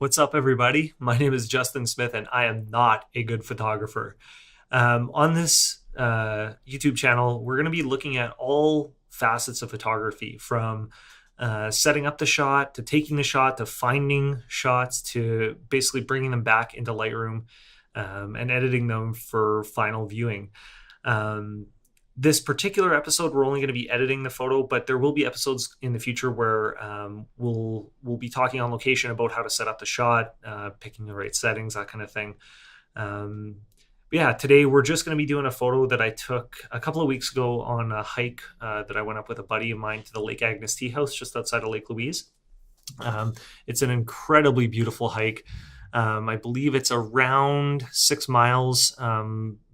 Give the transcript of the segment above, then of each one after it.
What's up, everybody? My name is Justin Smith, and I am not a good photographer. On this YouTube channel, we're going to be looking at all facets of photography, from setting up the shot to taking the shot to finding shots to basically bringing them back into Lightroom and editing them for final viewing. This particular episode, we're only going to be editing the photo, but there will be episodes in the future where we'll be talking on location about how to set up the shot, picking the right settings, that kind of thing. But yeah, today we're just going to be doing a photo that I took a couple of weeks ago on a hike that I went up with a buddy of mine to the Lake Agnes tea house just outside of Lake Louise. It's an incredibly beautiful hike. I believe it's around 6 miles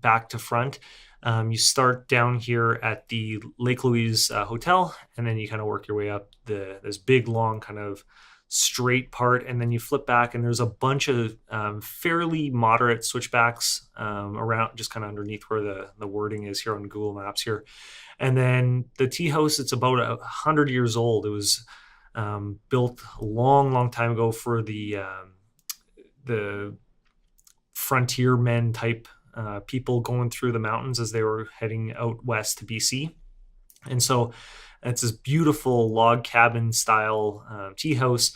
back to front. You start down here at the Lake Louise hotel, and then you kind of work your way up this big, long kind of straight part, and then you flip back, and there's a bunch of fairly moderate switchbacks around, just kind of underneath where the wording is here on Google Maps here. And then the tea house, it's about 100 years old. It was built a long, long time ago for the frontiermen type people going through the mountains as they were heading out west to BC. And so it's this beautiful log cabin style tea house.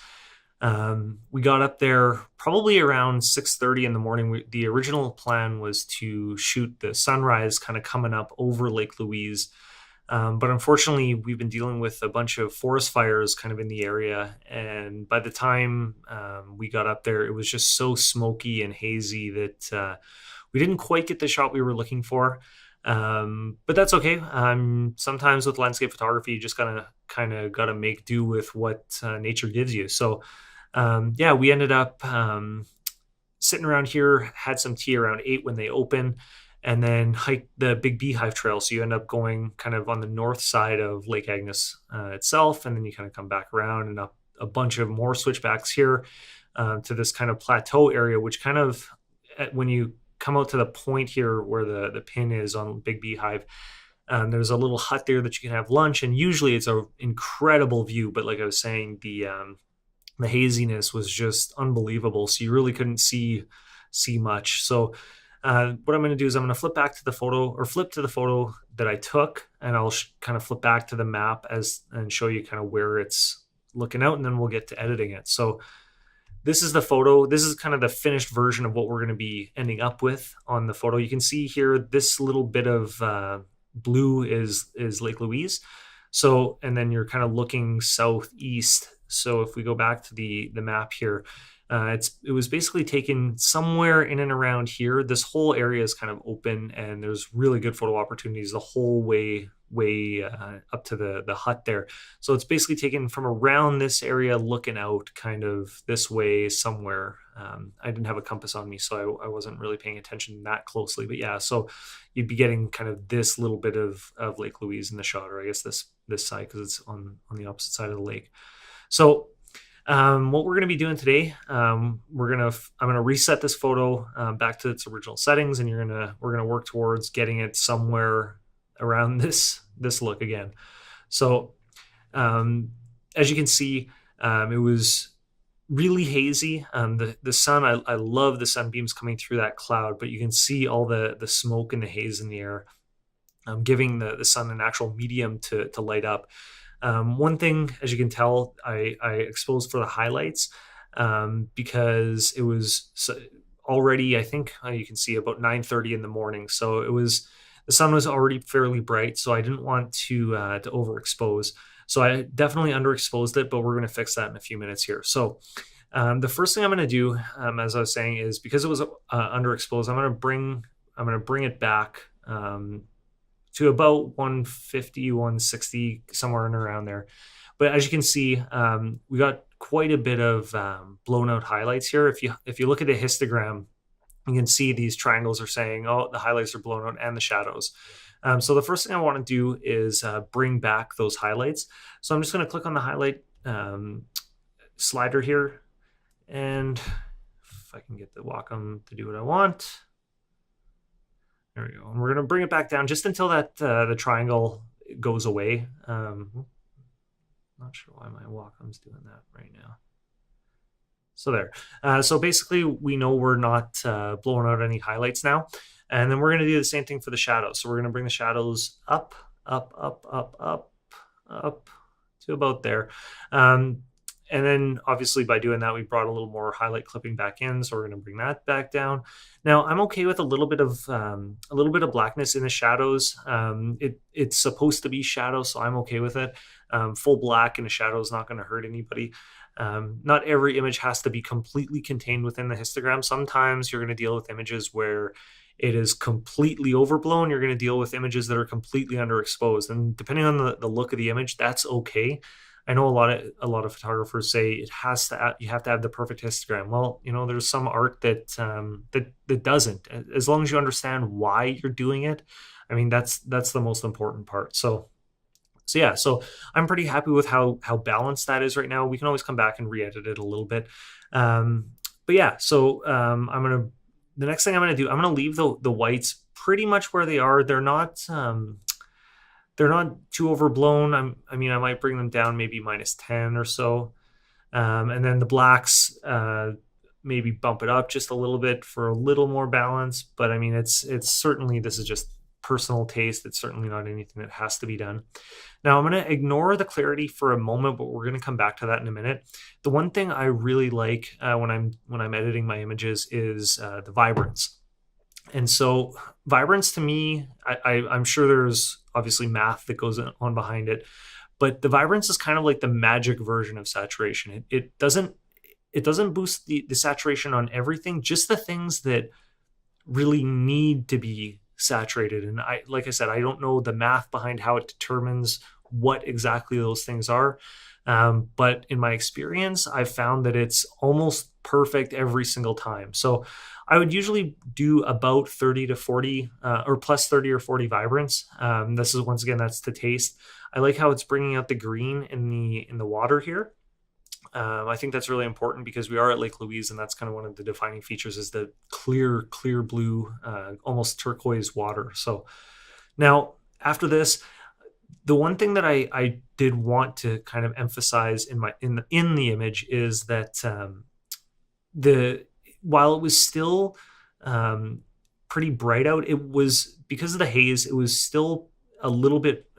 We got up there probably around 6:30 in the morning. The original plan was to shoot the sunrise kind of coming up over Lake Louise. But unfortunately, we've been dealing with a bunch of forest fires kind of in the area. And by the time we got up there, it was just so smoky and hazy that we didn't quite get the shot we were looking for. But that's okay. Sometimes with landscape photography, you just kind of got to make do with what nature gives you. So yeah, we ended up sitting around here, had some tea around 8 when they open, and then hiked the Big Beehive trail. So you end up going kind of on the north side of Lake Agnes itself, and then you kind of come back around and up a bunch of more switchbacks here to this kind of plateau area, which kind of, when you come out to the point here where the pin is on Big Beehive, there's a little hut there that you can have lunch, and usually it's an incredible view, but like I was saying, the haziness was just unbelievable, so you really couldn't see much. So what I'm going to do is I'm going to flip to the photo that I took, and I'll kind of flip back to the map and show you kind of where it's looking out, and then we'll get to editing it. So this is the photo. This is kind of the finished version of what we're going to be ending up with on the photo. You can see here, this little bit of blue is Lake Louise. So, and then you're kind of looking southeast. So if we go back to the map here, it was basically taken somewhere in and around here. This whole area is kind of open, and there's really good photo opportunities the whole way up to the hut there. So it's basically taken from around this area, looking out kind of this way somewhere. I didn't have a compass on me, so I wasn't really paying attention that closely. But yeah, so you'd be getting kind of this little bit of Lake Louise in the shot, or I guess this side, because it's on the opposite side of the lake. So what we're going to be doing today, I'm going to reset this photo back to its original settings, and we're going to work towards getting it somewhere around this look again. So as you can see, it was really hazy. The sun, I love the sunbeams coming through that cloud, but you can see all the smoke and the haze in the air, giving the sun an actual medium to light up. One thing, as you can tell, I exposed for the highlights because it was already, I think you can see, about 9:30 in the morning. So the sun was already fairly bright, so I didn't want to overexpose. So I definitely underexposed it, but we're going to fix that in a few minutes here. So the first thing I'm going to do, as I was saying, is because it was underexposed, I'm going to bring it back to about 150, 160, somewhere in around there. But as you can see, we got quite a bit of blown out highlights here. If you look at the histogram, you can see these triangles are saying, oh, the highlights are blown out and the shadows. So the first thing I want to do is bring back those highlights. So I'm just going to click on the highlight slider here, and if I can get the Wacom to do what I want. There we go. And we're going to bring it back down just until that the triangle goes away. Not sure why my Wacom's doing that right now. So there. So basically, we know we're not blowing out any highlights now. And then we're going to do the same thing for the shadows. So we're going to bring the shadows up, up, up, up, up, up to about there. And then obviously by doing that, we brought a little more highlight clipping back in. So we're going to bring that back down. Now I'm okay with a little bit of blackness in the shadows. It's supposed to be shadow, so I'm okay with it. Full black in a shadow is not going to hurt anybody. Not every image has to be completely contained within the histogram. Sometimes you're going to deal with images where it is completely overblown. You're going to deal with images that are completely underexposed, and depending on the look of the image, that's okay. I know a lot of photographers say you have to have the perfect histogram. Well, there's some art that doesn't. As long as you understand why you're doing it, I mean that's the most important part. So yeah, so I'm pretty happy with how balanced that is right now. We can always come back and re-edit it a little bit. But yeah, so the next thing I'm gonna do, I'm gonna leave the whites pretty much where they are. They're not too overblown. I might bring them down maybe -10 or so. And then the blacks, maybe bump it up just a little bit for a little more balance. But I mean, it's certainly, this is just personal taste. It's certainly not anything that has to be done. Now I'm going to ignore the clarity for a moment, but we're going to come back to that in a minute. The one thing I really like when I'm editing my images is the vibrance. And so vibrance to me, I'm sure there's obviously math that goes on behind it, but the vibrance is kind of like the magic version of saturation. It doesn't boost the saturation on everything, just the things that really need to be saturated. And like I said, I don't know the math behind how it determines what exactly those things are. But in my experience, I've found that it's almost perfect every single time. So I would usually do about 30 to 40 or plus 30 or 40 vibrance. This is, once again, that's to taste. I like how it's bringing out the green in the water here. I think that's really important because we are at Lake Louise, and that's kind of one of the defining features is the clear blue, almost turquoise water. So now after this, the one thing that I did want to kind of emphasize in the image is that while it was still pretty bright out, it was, because of the haze, it was still a little bit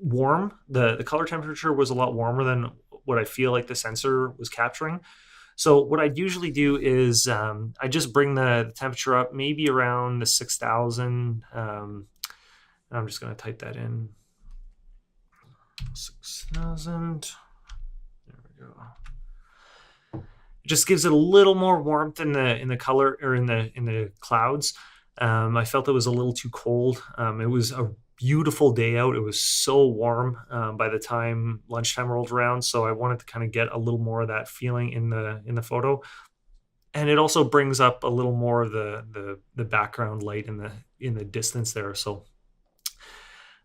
warm. The color temperature was a lot warmer than what I feel like the sensor was capturing. So what I'd usually do is I just bring the temperature up maybe around the 6,000. I'm just going to type that in. 6,000. There we go. It just gives it a little more warmth in the color, or in the clouds. I felt it was a little too cold. It was a beautiful day out. It was so warm by the time lunchtime rolled around, so I wanted to kind of get a little more of that feeling in the photo. And it also brings up a little more of the background light in the distance there. So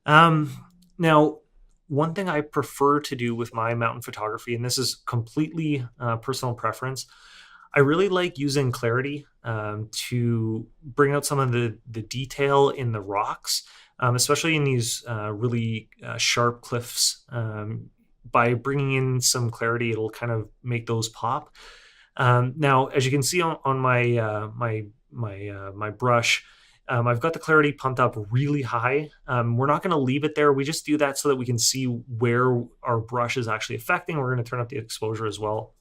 now, one thing I prefer to do with my mountain photography, and this is completely personal preference, I really like using clarity to bring out some of the detail in the rocks, especially in these really sharp cliffs. By bringing in some clarity, it'll kind of make those pop. Now, as you can see on my brush, I've got the clarity pumped up really high. We're not going to leave it there. We just do that so that we can see where our brush is actually affecting. We're going to turn up the exposure as well.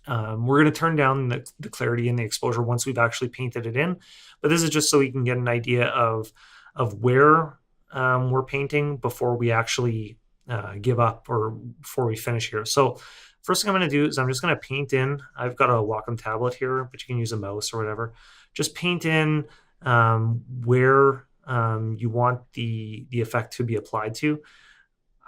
We're going to turn down the clarity and the exposure once we've actually painted it in. But this is just so we can get an idea of where we're painting before we actually give up, or before we finish here. So first thing I'm going to do is I'm just going to paint in. I've got a Wacom tablet here, but you can use a mouse or whatever. Just paint in where you want the effect to be applied to.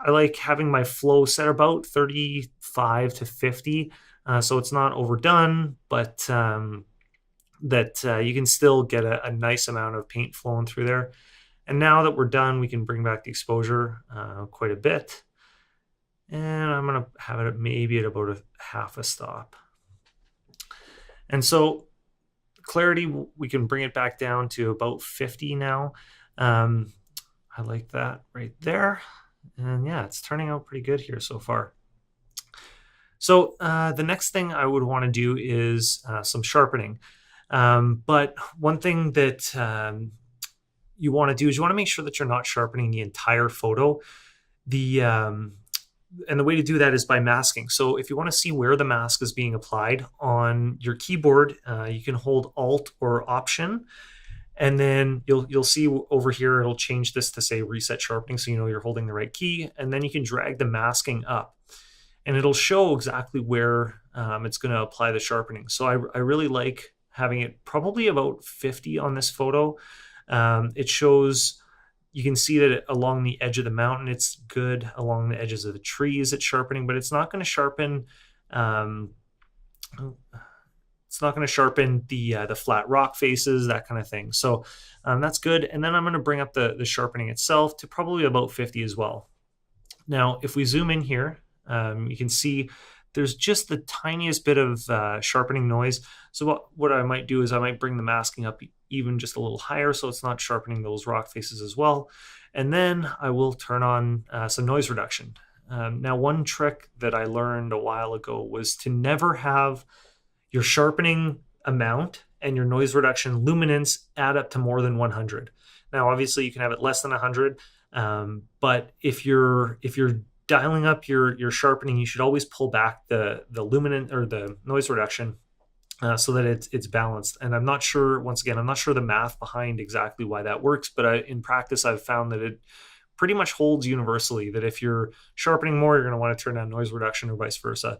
I like having my flow set about 35 to 50, so it's not overdone, but that you can still get a nice amount of paint flowing through there. And now that we're done, we can bring back the exposure quite a bit. And I'm going to have it maybe at about a half a stop. And so clarity, we can bring it back down to about 50 now. I like that right there. And yeah, it's turning out pretty good here so far. So the next thing I would want to do is some sharpening. But one thing that you want to do is you want to make sure that you're not sharpening the entire photo. And the way to do that is by masking. So if you want to see where the mask is being applied on your keyboard, you can hold Alt or Option, and then you'll see over here it'll change this to say Reset Sharpening, so you know you're holding the right key, and then you can drag the masking up, and it'll show exactly where it's going to apply the sharpening. So I really like having it probably about 50 on this photo. It shows, you can see that along the edge of the mountain, it's good. Along the edges of the trees, it's sharpening, but it's not going to sharpen. It's not going to sharpen the flat rock faces, that kind of thing. So that's good. And then I'm going to bring up the sharpening itself to probably about 50 as well. Now, if we zoom in here, you can see there's just the tiniest bit of sharpening noise. So what I might do is I might bring the masking up even just a little higher so it's not sharpening those rock faces as well. And then I will turn on some noise reduction. Now, one trick that I learned a while ago was to never have your sharpening amount and your noise reduction luminance add up to more than 100. Now, obviously, you can have it less than 100, but if you're dialing up your sharpening, you should always pull back the luminance or the noise reduction so that it's balanced. And I'm not sure, once again, I'm not sure the math behind exactly why that works, but in practice, I've found that it pretty much holds universally, that if you're sharpening more, you're going to want to turn down noise reduction or vice versa.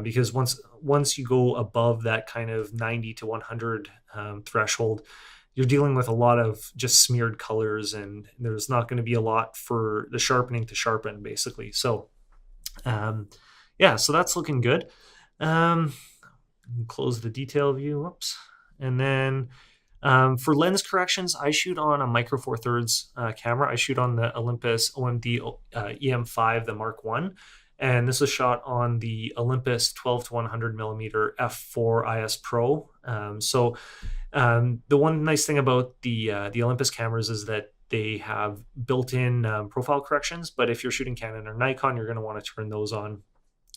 Because once you go above that kind of 90 to 100 threshold, you're dealing with a lot of just smeared colors, and there's not going to be a lot for the sharpening to sharpen, basically. So, yeah, so that's looking good. Close the detail view. Whoops. And then for lens corrections, I shoot on a micro four thirds camera. I shoot on the Olympus OMD EM5, the Mark 1. And this was shot on the Olympus 12 to 100 millimeter f4 IS Pro. The one nice thing about the Olympus cameras is that they have built-in profile corrections. But if you're shooting Canon or Nikon, you're going to want to turn those on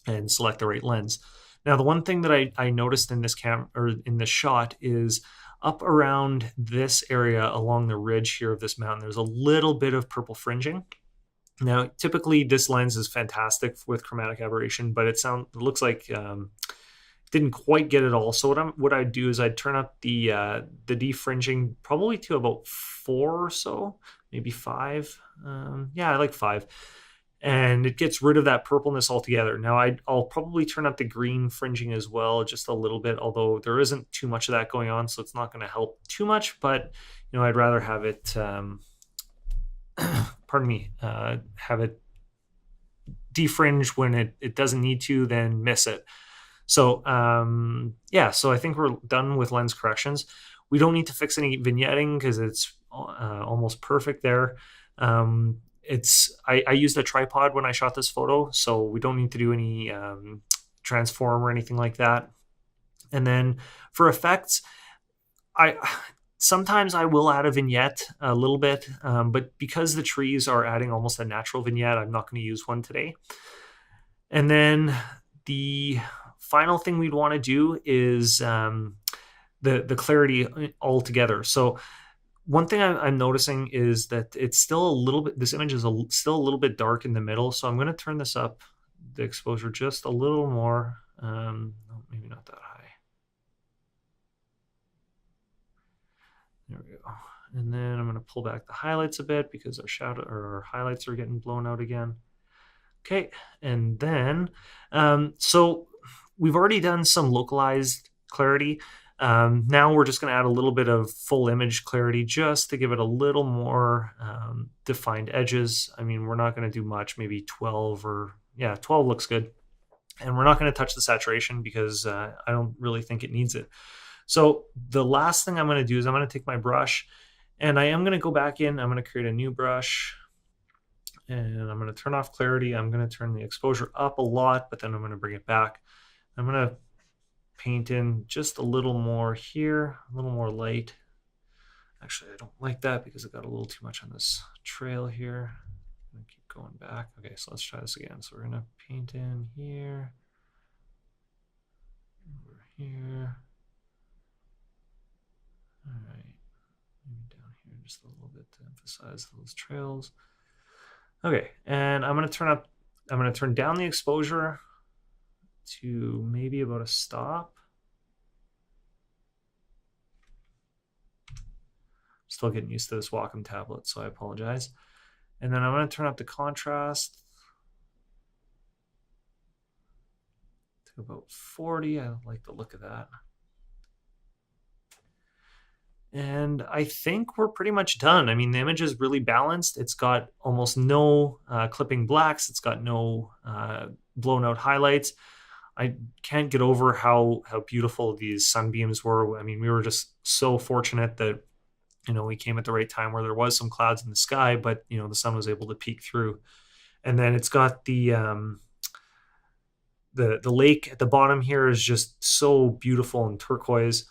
and select the right lens. Now, the one thing that I noticed in this in this shot is up around this area along the ridge here of this mountain, there's a little bit of purple fringing. Now, typically this lens is fantastic with chromatic aberration, but it looks like didn't quite get it all. So what I'd do is I'd turn up the defringing probably to about 4 or so, maybe 5. Yeah, I like 5. And it gets rid of that purpleness altogether. Now, I'll probably turn up the green fringing as well, just a little bit, although there isn't too much of that going on, so it's not going to help too much. But I'd rather have it, pardon me, have it defringe when it doesn't need to, then miss it. So yeah, so I think we're done with lens corrections. We don't need to fix any vignetting because it's almost perfect there. I used a tripod when I shot this photo, so we don't need to do any transform or anything like that. And then for effects, sometimes I will add a vignette a little bit, but because the trees are adding almost a natural vignette, I'm not going to use one today. And then the final thing we'd want to do is the clarity altogether. So one thing I'm noticing is that it's still a little bit, this image is still a little bit dark in the middle. So I'm going to turn this up, the exposure just a little more. Maybe not that high. There we go. And then I'm going to pull back the highlights a bit because our highlights are getting blown out again. Okay. And then, so we've already done some localized clarity. Now we're just going to add a little bit of full image clarity just to give it a little more defined edges. I mean, we're not going to do much, maybe 12 12 looks good. And we're not going to touch the saturation because I don't really think it needs it. So the last thing I'm going to do is I'm going to take my brush and I am going to go back in. I'm going to create a new brush and I'm going to turn off clarity. I'm going to turn the exposure up a lot, but then I'm going to bring it back. I'm going to paint in just a little more here, a little more light. Actually, I don't like that because it got a little too much on this trail here. I'm gonna keep going back. Okay, so let's try this again. So we're gonna paint in here, here. All right, maybe down here just a little bit to emphasize those trails. Okay, and I'm going to turn down the exposure to maybe about a stop. Still getting used to this Wacom tablet, so I apologize. And then I'm going to turn up the contrast to about 40. I like the look of that. And I think we're pretty much done. I mean, the image is really balanced. It's got almost no clipping blacks. It's got no blown out highlights. I can't get over how beautiful these sunbeams were. I mean, we were just so fortunate that, we came at the right time where there was some clouds in the sky, but, the sun was able to peek through. And then it's got the lake at the bottom here is just so beautiful and turquoise.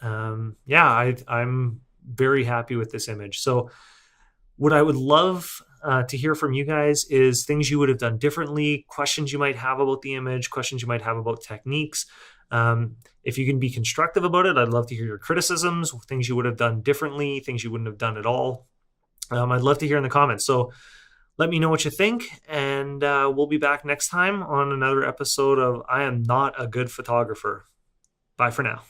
I'm very happy with this image. So what I would love to hear from you guys is things you would have done differently, questions you might have about the image, questions you might have about techniques. If you can be constructive about it, I'd love to hear your criticisms, things you would have done differently, things you wouldn't have done at all. I'd love to hear in the comments. So let me know what you think, and we'll be back next time on another episode of I Am Not a Good Photographer. Bye for now.